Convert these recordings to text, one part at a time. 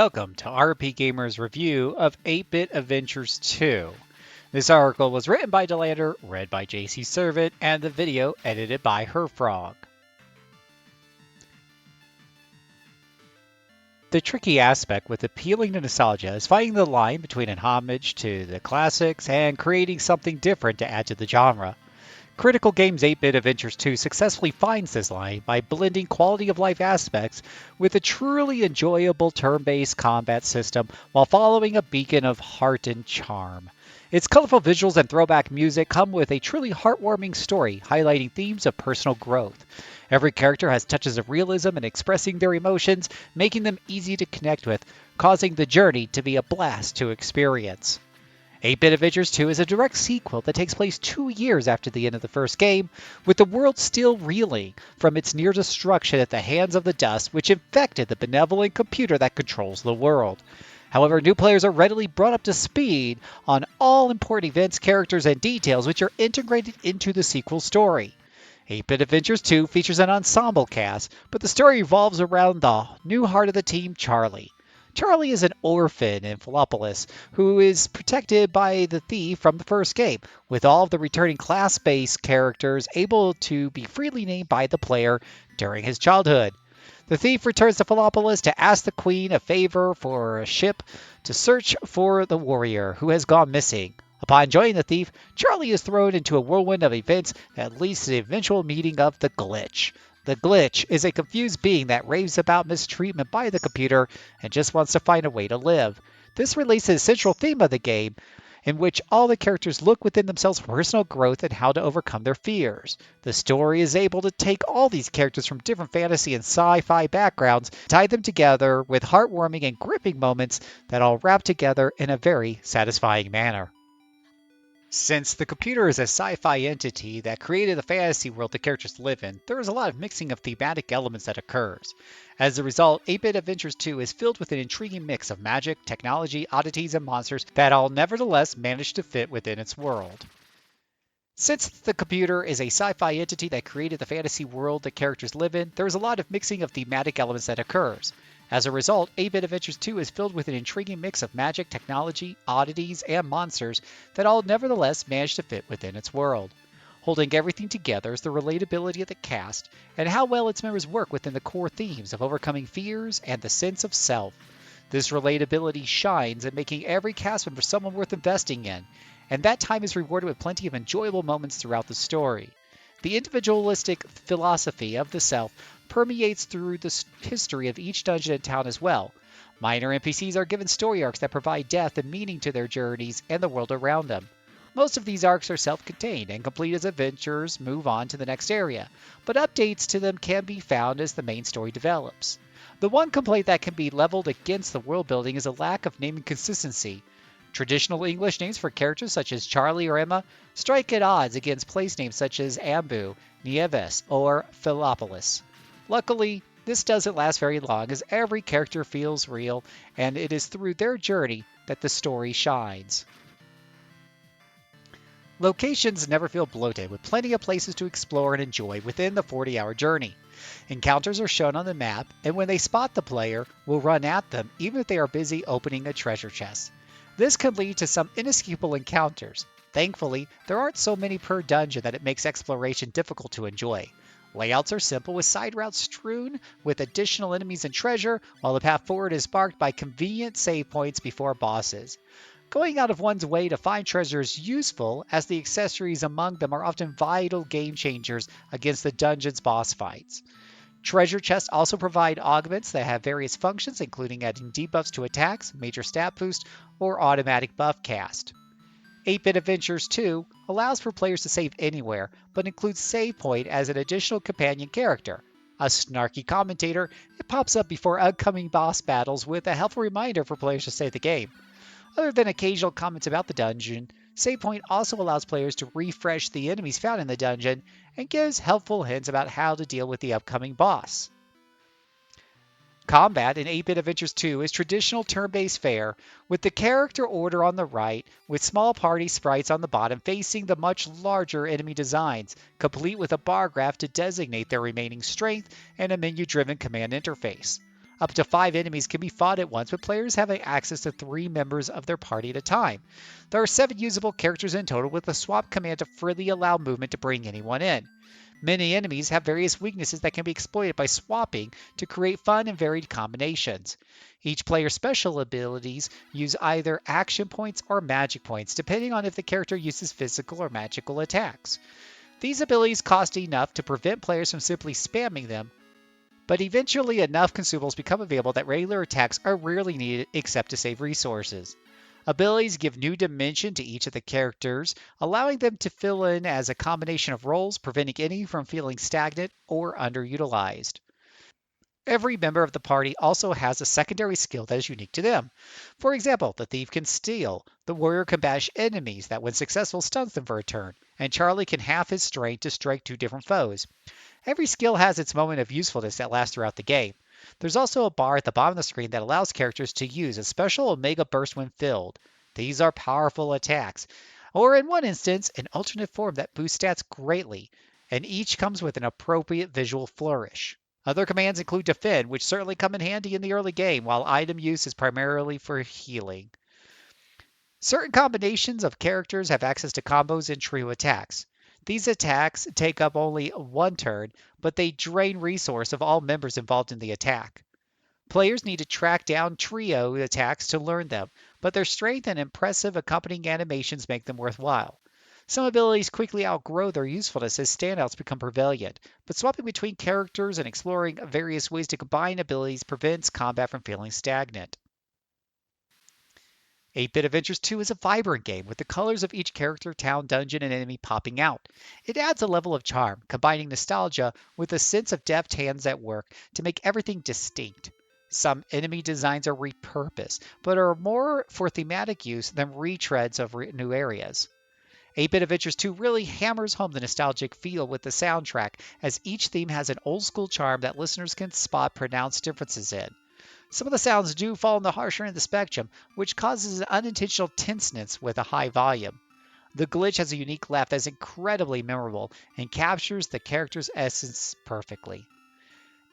Welcome to RPGamer's review of 8-Bit Adventures 2. This article was written by Delander, read by JC Servant, and the video edited by Herfrog. The tricky aspect with appealing to nostalgia is finding the line between an homage to the classics and creating something different to add to the genre. Critical Games 8-Bit Adventures 2 successfully finds this line by blending quality of life aspects with a truly enjoyable turn-based combat system while following a beacon of heart and charm. Its colorful visuals and throwback music come with a truly heartwarming story highlighting themes of personal growth. Every character has touches of realism in expressing their emotions, making them easy to connect with, causing the journey to be a blast to experience. 8-Bit Adventures 2 is a direct sequel that takes place 2 years after the end of the first game, with the world still reeling from its near destruction at the hands of the dust which infected the benevolent computer that controls the world. However, new players are readily brought up to speed on all important events, characters, and details which are integrated into the sequel story. 8-Bit Adventures 2 features an ensemble cast, but the story revolves around the new heart of the team, Charlie. Charlie is an orphan in Philopolis who is protected by the thief from the first game, with all of the returning class-based characters able to be freely named by the player during his childhood. The thief returns to Philopolis to ask the queen a favor for a ship to search for the warrior who has gone missing. Upon joining the thief, Charlie is thrown into a whirlwind of events that leads to the eventual meeting of the Glitch. The Glitch is a confused being that raves about mistreatment by the computer and just wants to find a way to live. This relates to the central theme of the game, in which all the characters look within themselves for personal growth and how to overcome their fears. The story is able to take all these characters from different fantasy and sci-fi backgrounds, tie them together with heartwarming and gripping moments that all wrap together in a very satisfying manner. Since the computer is a sci-fi entity that created the fantasy world the characters live in, there is a lot of mixing of thematic elements that occurs. As a result, 8-Bit Adventures 2 is filled with an intriguing mix of magic, technology, oddities, and monsters that all nevertheless manage to fit within its world. Since the computer is a sci-fi entity that created the fantasy world the characters live in, there is a lot of mixing of thematic elements that occurs. As a result, 8-Bit Adventures 2 is filled with an intriguing mix of magic, technology, oddities, and monsters that all nevertheless manage to fit within its world. Holding everything together is the relatability of the cast and how well its members work within the core themes of overcoming fears and the sense of self. This relatability shines in making every cast member someone worth investing in, and that time is rewarded with plenty of enjoyable moments throughout the story. The individualistic philosophy of the self permeates through the history of each dungeon and town as well. Minor NPCs are given story arcs that provide depth and meaning to their journeys and the world around them. Most of these arcs are self-contained and complete as adventurers move on to the next area, but updates to them can be found as the main story develops. The one complaint that can be leveled against the world building is a lack of naming consistency. Traditional English names for characters such as Charlie or Emma strike at odds against place names such as Ambu, Nieves, or Philopolis. Luckily, this doesn't last very long as every character feels real, and it is through their journey that the story shines. Locations never feel bloated, with plenty of places to explore and enjoy within the 40-hour journey. Encounters are shown on the map, and when they spot the player, will run at them even if they are busy opening a treasure chest. This can lead to some inescapable encounters. Thankfully, there aren't so many per dungeon that it makes exploration difficult to enjoy. Layouts are simple with side routes strewn with additional enemies and treasure, while the path forward is marked by convenient save points before bosses. Going out of one's way to find treasure is useful, as the accessories among them are often vital game changers against the dungeon's boss fights. Treasure chests also provide augments that have various functions, including adding debuffs to attacks, major stat boost, or automatic buff cast. 8-Bit Adventures 2 allows for players to save anywhere, but includes Save Point as an additional companion character. A snarky commentator, it pops up before upcoming boss battles with a helpful reminder for players to save the game. Other than occasional comments about the dungeon, Save Point also allows players to refresh the enemies found in the dungeon and gives helpful hints about how to deal with the upcoming boss. Combat in 8-Bit Adventures 2 is traditional turn-based fare, with the character order on the right, with small party sprites on the bottom facing the much larger enemy designs, complete with a bar graph to designate their remaining strength and a menu-driven command interface. Up to 5 enemies can be fought at once, with players having access to 3 members of their party at a time. There are 7 usable characters in total, with a swap command to freely allow movement to bring anyone in. Many enemies have various weaknesses that can be exploited by swapping to create fun and varied combinations. Each player's special abilities use either action points or magic points, depending on if the character uses physical or magical attacks. These abilities cost enough to prevent players from simply spamming them, but eventually enough consumables become available that regular attacks are rarely needed except to save resources. Abilities give new dimension to each of the characters, allowing them to fill in as a combination of roles, preventing any from feeling stagnant or underutilized. Every member of the party also has a secondary skill that is unique to them. For example, the thief can steal, the warrior can bash enemies that when successful stuns them for a turn, and Charlie can halve his strength to strike 2 different foes. Every skill has its moment of usefulness that lasts throughout the game. There's also a bar at the bottom of the screen that allows characters to use a special Omega Burst when filled. These are powerful attacks, or in one instance, an alternate form that boosts stats greatly, and each comes with an appropriate visual flourish. Other commands include defend, which certainly come in handy in the early game, while item use is primarily for healing. Certain combinations of characters have access to combos and trio attacks. These attacks take up only 1 turn, but they drain resource of all members involved in the attack. Players need to track down trio attacks to learn them, but their strength and impressive accompanying animations make them worthwhile. Some abilities quickly outgrow their usefulness as standouts become prevalent, but swapping between characters and exploring various ways to combine abilities prevents combat from feeling stagnant. 8-Bit Adventures 2 is a vibrant game with the colors of each character, town, dungeon, and enemy popping out. It adds a level of charm, combining nostalgia with a sense of deft hands at work to make everything distinct. Some enemy designs are repurposed, but are more for thematic use than retreads of new areas. 8-Bit Adventures 2 really hammers home the nostalgic feel with the soundtrack, as each theme has an old school charm that listeners can spot pronounced differences in. Some of the sounds do fall on the harsher end of the spectrum, which causes an unintentional tenseness with a high volume. The glitch has a unique laugh that is incredibly memorable and captures the character's essence perfectly.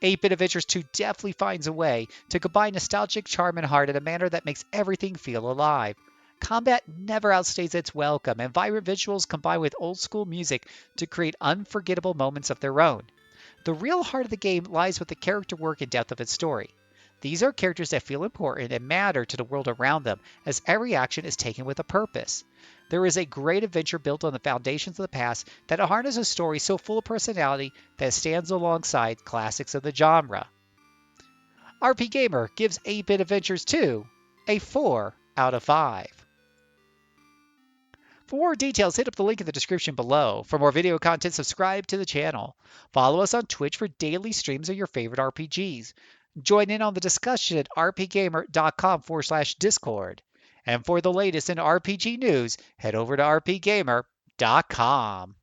8-Bit Adventures 2 definitely finds a way to combine nostalgic charm and heart in a manner that makes everything feel alive. Combat never outstays its welcome, and vibrant visuals combine with old school music to create unforgettable moments of their own. The real heart of the game lies with the character work and depth of its story. These are characters that feel important and matter to the world around them, as every action is taken with a purpose. There is a great adventure built on the foundations of the past that harnesses a story so full of personality that it stands alongside classics of the genre. RPGamer gives 8-Bit Adventures 2 a 4 out of 5. For more details, hit up the link in the description below. For more video content, subscribe to the channel. Follow us on Twitch for daily streams of your favorite RPGs. Join in on the discussion at rpgamer.com/discord. And for the latest in RPG news, head over to rpgamer.com.